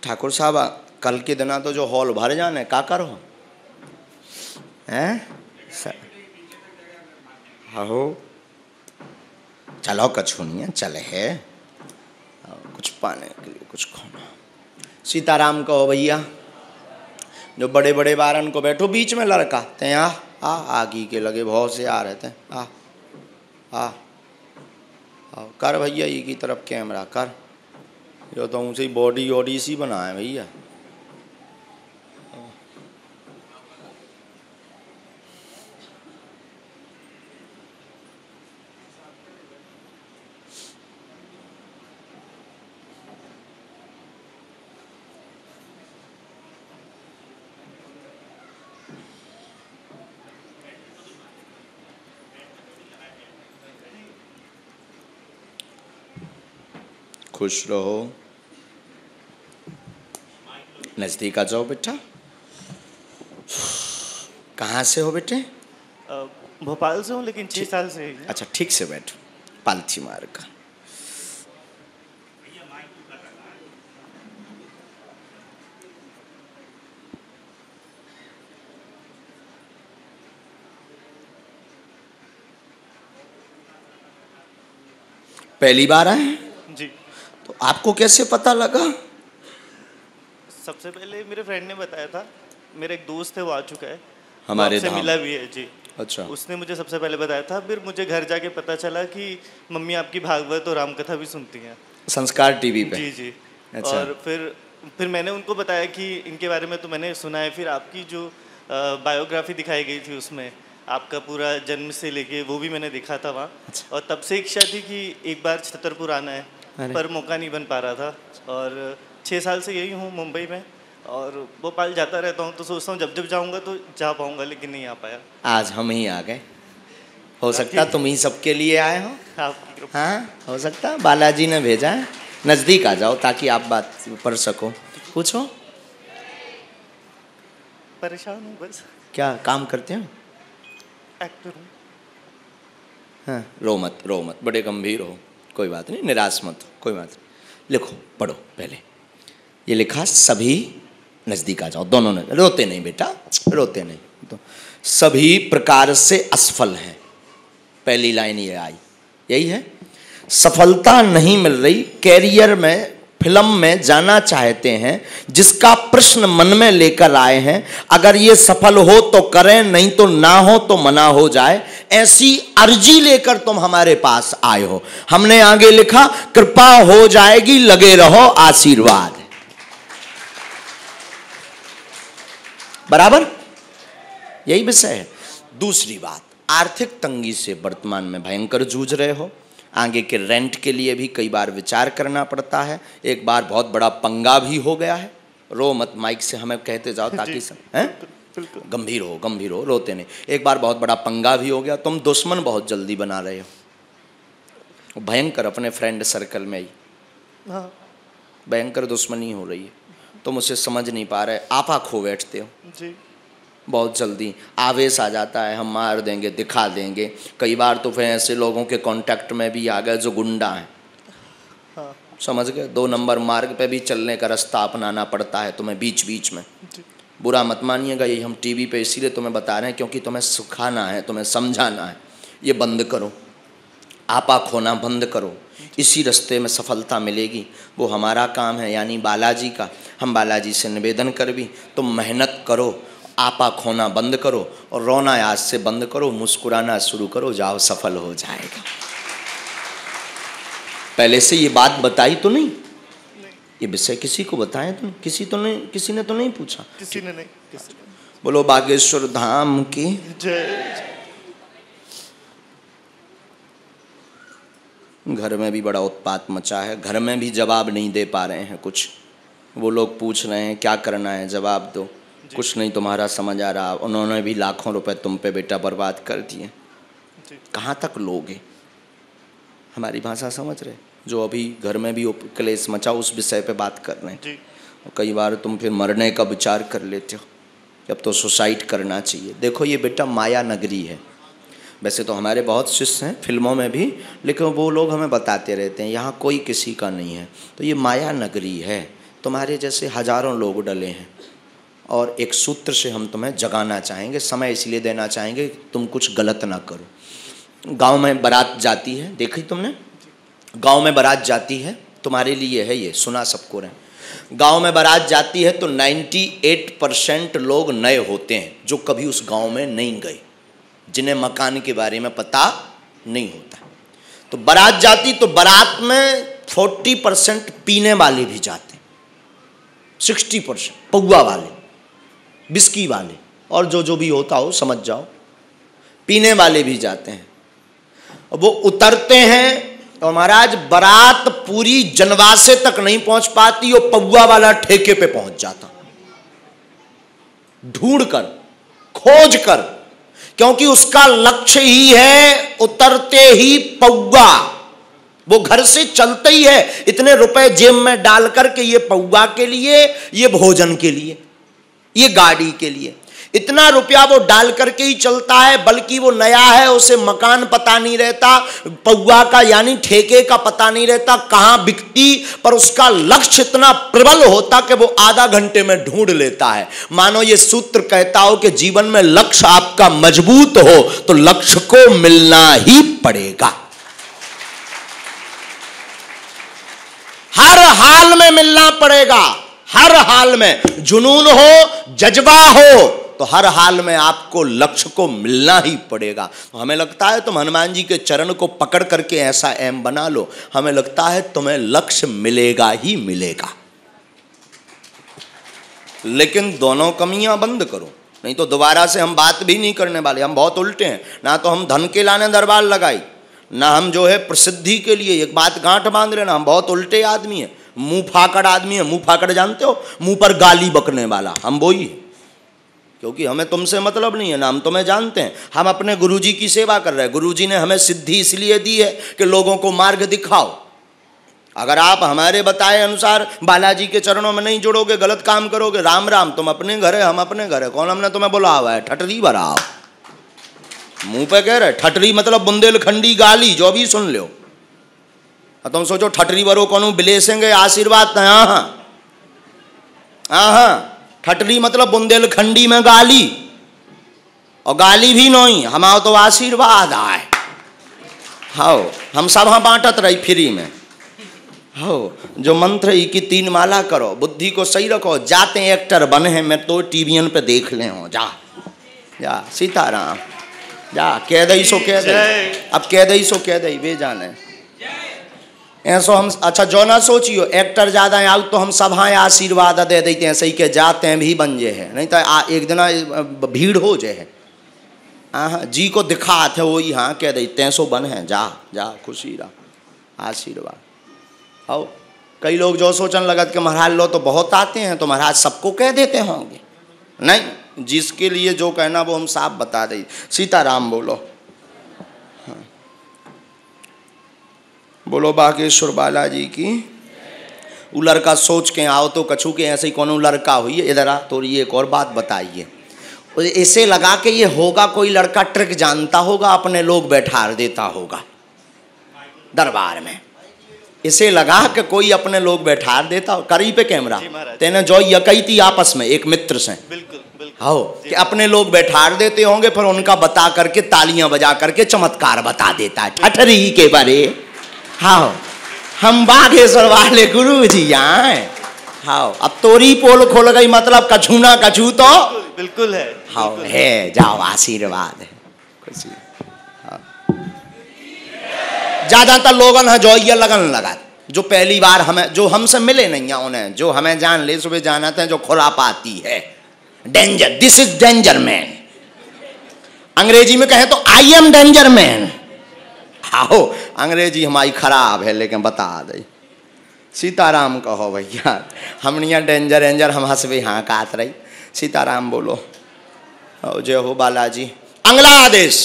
ठाकुर साहब कल के दिना तो जो हॉल भर जाने का करो हैं हो चलो कछु नहीं है चले है कुछ पाने के लिए कुछ खोना। सीताराम कहो भैया जो बड़े बड़े बारन को बैठो बीच में लड़का ते आ आगी के लगे बहुत से आ रहे थे आ कर भैया ये की तरफ कैमरा कर जो तो उनसे बॉडी वॉडी सी बना है भैया। खुश रहो। नज़दीक आ जाओ बेटा। कहाँ से हो बेटे? भोपाल से हूँ लेकिन 6 साल से। अच्छा ठीक से बैठो। पालथी मार का पहली बार आए जी। तो आपको कैसे पता लगा? सबसे पहले मेरे फ्रेंड ने बताया था। मेरा एक दोस्त है वो आ चुका है हमारे से मिला भी है जी। अच्छा उसने मुझे सबसे पहले बताया था। फिर मुझे घर जाके पता चला कि मम्मी आपकी भागवत और रामकथा भी सुनती हैं संस्कार टीवी पे। जी जी। अच्छा। और फिर मैंने उनको बताया कि इनके बारे में तो मैंने सुना है। फिर आपकी जो बायोग्राफी दिखाई गई थी उसमें आपका पूरा जन्म से लेके वो भी मैंने देखा था वहाँ। अच्छा। और तब से इच्छा थी कि एक बार छतरपुर आना है पर मौका नहीं बन पा रहा था। और 6 साल से यही हूँ मुंबई में और भोपाल जाता रहता हूँ तो सोचता हूँ जब जाऊँगा तो जा पाऊँगा लेकिन नहीं आ पाया। आज हम ही आ गए। हो सकता तुम ही सबके लिए आए हो। हाँ हो सकता बालाजी ने भेजा है। नज़दीक आ जाओ ताकि आप बात पढ़ सको। पूछो। परेशान हूँ बस। क्या काम करते हो? एक्टर हूँ। हाँ रो मत बड़े गंभीर हो। कोई बात नहीं निराश मत हो कोई बात नहीं। लिखो पढ़ो पहले। ये लिखा सभी नज़दीक आ जाओ दोनों ने। रोते नहीं बेटा रोते नहीं। तो सभी प्रकार से असफल हैं। पहली लाइन ये आई यही है। सफलता नहीं मिल रही कैरियर में फिल्म में जाना चाहते हैं जिसका प्रश्न मन में लेकर आए हैं। अगर ये सफल हो तो करें नहीं तो ना हो तो मना हो जाए। ऐसी अर्जी लेकर तुम हमारे पास आए हो। हमने आगे लिखा कृपा हो जाएगी लगे रहो आशीर्वाद। बराबर यही विषय है। दूसरी बात आर्थिक तंगी से वर्तमान में भयंकर जूझ रहे हो। आगे के रेंट के लिए भी कई बार विचार करना पड़ता है। एक बार बहुत बड़ा पंगा भी हो गया है। रो मत माइक से हमें कहते जाओ ताकि हैं गंभीर हो रोते नहीं। एक बार बहुत बड़ा पंगा भी हो गया। तुम दुश्मन बहुत जल्दी बना रहे हो। भयंकर अपने फ्रेंड सर्कल में ही भयंकर दुश्मनी हो रही है। तुम उसे समझ नहीं पा रहे। आपा खो बैठते हो जी। बहुत जल्दी आवेश आ जाता है हम मार देंगे दिखा देंगे। कई बार तो फिर ऐसे लोगों के कांटेक्ट में भी आ गए जो गुंडा हैं। हाँ। समझ गए। 2 नंबर मार्ग पे भी चलने का रास्ता अपनाना पड़ता है तुम्हें बीच बीच में। बुरा मत मानिएगा। यही हम टीवी पे इसीलिए तुम्हें बता रहे हैं क्योंकि तुम्हें सिखाना है तुम्हें समझाना है। ये बंद करो। आपा खोना बंद करो। इसी रास्ते में सफलता मिलेगी। वो हमारा काम है यानी बालाजी का। हम बालाजी से निवेदन कर भी तुम मेहनत करो। आपा खोना बंद करो और रोना आज से बंद करो। मुस्कुराना शुरू करो। जाओ सफल हो जाएगा। पहले से ये बात बताई तो नहीं? ये विषय किसी को बताया तो किसी ने तो नहीं पूछा? किसी ने नहीं। बोलो बागेश्वर धाम की जय। घर में भी बड़ा उत्पात मचा है। घर में भी जवाब नहीं दे पा रहे हैं कुछ। वो लोग पूछ रहे हैं क्या करना है जवाब दो। कुछ नहीं तुम्हारा समझ आ रहा। उन्होंने भी लाखों रुपए तुम पे बेटा बर्बाद कर दिए। कहाँ तक लोगे? हमारी भाषा समझ रहे? जो अभी घर में भी क्लेश मचा उस विषय पे बात कर रहे हैं। और कई बार तुम फिर मरने का विचार कर लेते हो। अब तो सुसाइड करना चाहिए। देखो ये बेटा माया नगरी है। वैसे तो हमारे बहुत शिष्य हैं फिल्मों में भी लेकिन वो लोग हमें बताते रहते हैं यहाँ कोई किसी का नहीं है। तो ये माया नगरी है। तुम्हारे जैसे हजारों लोग डले हैं और एक सूत्र से हम तुम्हें जगाना चाहेंगे, समय इसलिए देना चाहेंगे तुम कुछ गलत ना करो। गांव में बारात जाती है, देखी तुमने? गांव में बारात जाती है, तुम्हारे लिए है ये, सुना सबको रहे। गांव में बारात जाती है तो 98% लोग नए होते हैं जो कभी उस गांव में नहीं गए, जिन्हें मकान के बारे में पता नहीं होता। तो बारात जाती तो बारात में 40% पीने वाले भी जाते, 60% पौवा वाले, बिस्की वाले, और जो भी होता हो समझ जाओ, पीने वाले भी जाते हैं। वो उतरते हैं और महाराज बारात पूरी जनवासे तक नहीं पहुंच पाती, वो पौवा वाला ठेके पे पहुंच जाता, ढूंढ कर, खोज कर, क्योंकि उसका लक्ष्य ही है उतरते ही पौवा। वो घर से चलते ही है इतने रुपए जेब में डाल करके, ये पौवा के लिए, ये भोजन के लिए, ये गाड़ी के लिए, इतना रुपया वो डाल करके ही चलता है। बल्कि वो नया है, उसे मकान पता नहीं रहता, पौवा का यानी ठेके का पता नहीं रहता कहां बिकती, पर उसका लक्ष्य इतना प्रबल होता कि वो आधा घंटे में ढूंढ लेता है। मानो ये सूत्र कहता हो कि जीवन में लक्ष्य आपका मजबूत हो तो लक्ष्य को मिलना ही पड़ेगा, हर हाल में मिलना पड़ेगा, हर हाल में। जुनून हो, जज्बा हो, तो हर हाल में आपको लक्ष्य को मिलना ही पड़ेगा। तो हमें लगता है तुम हनुमान जी के चरण को पकड़ करके ऐसा एम बना लो, हमें लगता है तुम्हें लक्ष्य मिलेगा ही मिलेगा। लेकिन दोनों कमियां बंद करो, नहीं तो दोबारा से हम बात भी नहीं करने वाले। हम बहुत उल्टे हैं, ना तो हम धन के लाने दरबार लगाई, ना हम जो है प्रसिद्धि के लिए, एक बात गांठ बांध लेना, हम बहुत उल्टे आदमी हैं, मुंह फाकड़ आदमी है। मुंह फाकड़ जानते हो? मुंह पर गाली बकने वाला, हम वही है। क्योंकि हमें तुमसे मतलब नहीं है ना, हम तुम्हें जानते हैं। हम अपने गुरुजी की सेवा कर रहे हैं। गुरुजी ने हमें सिद्धि इसलिए दी है कि लोगों को मार्ग दिखाओ। अगर आप हमारे बताए अनुसार बालाजी के चरणों में नहीं जुड़ोगे, गलत काम करोगे, राम राम, तुम अपने घर है, हम अपने घर है। कौन हमने तुम्हें बुला हुआ है? ठटरी भराओ, मुंह पे कह रहे ठटरी मतलब बुंदेलखंडी गाली, जो भी सुन लो। तुम सोचो ठटरी भरो कौन बिलेसेंगे आशीर्वाद? हाँ, ठटरी मतलब बुंदेलखंडी में गाली, और गाली भी नहीं, हमारा तो आशीर्वाद आए। हाँ, हम सब हाँ बांटत रही फ्री में। हो जो मंत्र ही की 3 माला करो, बुद्धि को सही रखो, जाते एक्टर बने हैं, मैं तो टीवीएन पे देख ले हो। जा जा सीताराम, जा कह दई सो कह दई, अब कह दई सो कह दई, वे जाने ऐसो हम। अच्छा जो ना सोचियो एक्टर ज्यादा आउ तो हम सब हाँ आशीर्वाद दे देते हैं, सही के जाते हैं भी बन जे है, नहीं तो एक दिन भीड़ हो जाए है। हाँ जी को दिखा थे वही हाँ कह देते हैं, सो बन है, जा जा खुशी रहा आशीर्वाद। आओ कई लोग जो सोचने लगत कि महाराज लो तो बहुत आते हैं तो महाराज सबको कह देते होंगे, नहीं, जिसके लिए जो कहना वो हम साफ बता दें। सीताराम बोलो, बोलो बागेश्वर बालाजी की। वो लड़का सोच के आओ तो कछू के ऐसे ही कौन लड़का हुई है, इधर आ थोड़ी एक और बात बताइए। ऐसे लगा के ये होगा कोई लड़का ट्रिक जानता होगा, अपने लोग बैठा देता होगा दरबार में। इसे लगा कि कोई अपने लोग बैठा देता, करी पे कैमरा तेने जो यकई थी आपस में एक मित्र से, बिल्कुल हाँ कि अपने लोग बैठा देते होंगे, फिर उनका बता करके तालियां बजा करके चमत्कार बता देता है ठठरी के बारे। हाँ हम बागेश्वर वाले गुरु जी आए। हाँ अब तोरी पोल खोल गई, मतलब कछू ना कछू तो बिल्कुल है। हाँ है, जाओ आशीर्वाद है खुशी। ज्यादातर लोगन है जो ये लगन लगा, जो पहली बार हमें, जो हमसे मिले नहीं है उन्हें, जो हमें जान ले सुबह जानते हैं, जो खुरापाती है। Danger, this is danger man. अंग्रेजी में कहें तो आई एम डेंजर मैन। आओ अंग्रेजी हमारी खराब है लेकिन बता दे। सीताराम कहो भैया, हम यहाँ डेंजर एंजर हम हंसबे हाँ कात रही। सीताराम बोलो, जय हो बालाजी। अगला आदेश,